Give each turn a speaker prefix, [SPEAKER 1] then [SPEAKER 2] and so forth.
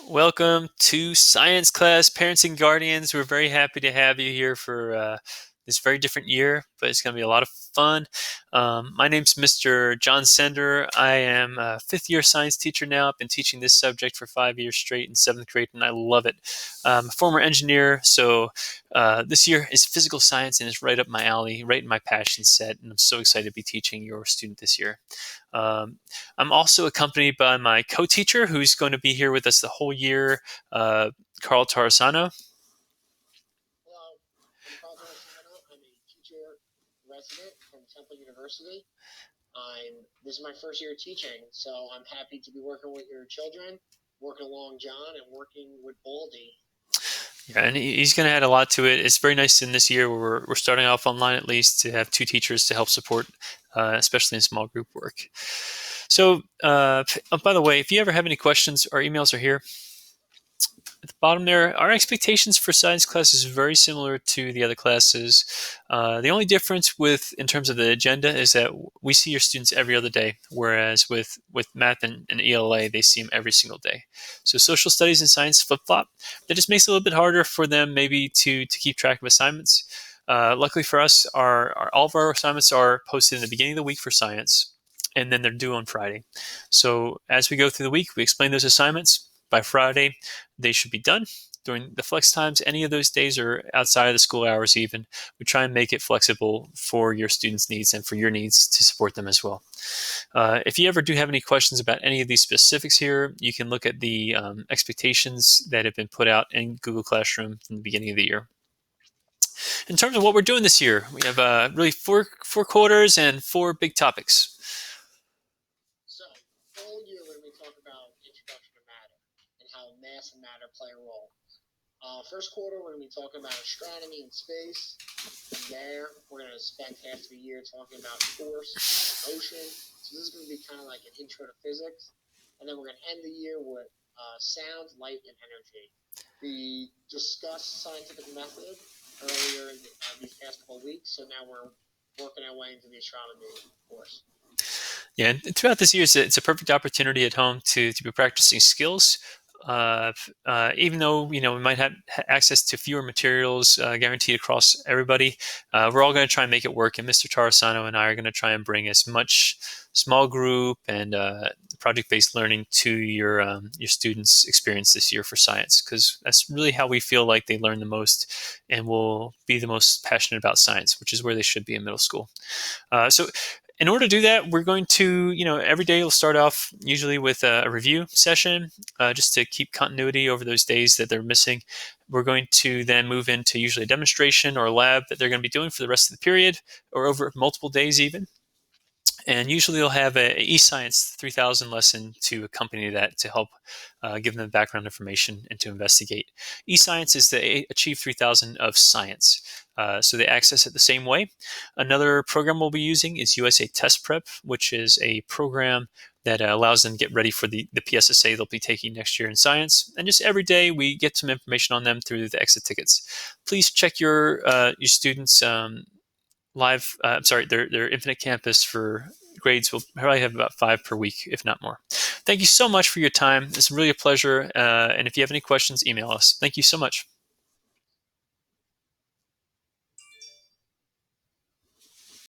[SPEAKER 1] Welcome to science class, parents and guardians. We're very happy to have you here for this very different year, but it's going to be a lot of fun. My name's Mr. John Sender. I am a fifth year science teacher now. I've been teaching this subject for 5 years straight in seventh grade, and I love it. I'm a former engineer, so this year is physical science, and it's right up my alley, right in my passion set, and I'm so excited to be teaching your student this year. Um, I'm also accompanied by my co-teacher, who's going to be here with us the whole year, Carl Tarasano.
[SPEAKER 2] Hello, I'm Carl Torresano. I'm a teacher resident from Temple University. This is my first year teaching, so I'm happy to be working with your children, working along John, and working with Baldy.
[SPEAKER 1] Yeah, and he's going to add a lot to it. It's very nice in this year where we're starting off online at least to have two teachers to help support, especially in small group work. So, by the way, if you ever have any questions, our emails are here. At the bottom there, our expectations for science class is very similar to the other classes. The only difference in terms of the agenda is that we see your students every other day, whereas with math and ELA, they see them every single day. So social studies and science flip-flop. That just makes it a little bit harder for them maybe to keep track of assignments. Luckily for us, all of our assignments are posted in the beginning of the week for science, and then they're due on Friday. So as we go through the week, we explain those assignments. By Friday, they should be done. During the flex times, any of those days or outside of the school hours even, we try and make it flexible for your students' needs and for your needs to support them as well. If you ever do have any questions about any of these specifics here, you can look at the expectations that have been put out in Google Classroom from the beginning of the year. In terms of what we're doing this year, we have really four quarters and four big topics.
[SPEAKER 2] So, all year we're going to talk about introduction to matter and how mass and matter play a role. First quarter, we're going to be talking about astronomy and space. From there, we're going to spend half the year talking about force and motion. So this is going to be kind of like an intro to physics. And then we're going to end the year with sound, light, and energy. We discussed scientific method earlier in these past couple of weeks, so now we're working our way into the astronomy course.
[SPEAKER 1] Yeah, and throughout this year, it's a perfect opportunity at home to be practicing skills. Even though we might have access to fewer materials guaranteed across everybody, we're all going to try and make it work. And Mr. Tarasano and I are going to try and bring as much small group and project-based learning to your students' experience this year for science, because that's really how we feel like they learn the most and will be the most passionate about science, which is where they should be in middle school. So in order to do that, we're going to, every day we'll start off usually with a review session, just to keep continuity over those days that they're missing. We're going to then move into usually a demonstration or a lab that they're going to be doing for the rest of the period or over multiple days even. And usually they'll have a eScience 3000 lesson to accompany that to help give them background information and to investigate. eScience is the Achieve 3000 of science. So they access it the same way. Another program we'll be using is USA Test Prep, which is a program that allows them to get ready for the PSSA they'll be taking next year in science. And just every day we get some information on them through the exit tickets. Please check your students' their Infinite Campus for grades. We'll probably have about 5 per week, if not more. Thank you so much for your time. It's really a pleasure. And if you have any questions, email us. Thank you so much.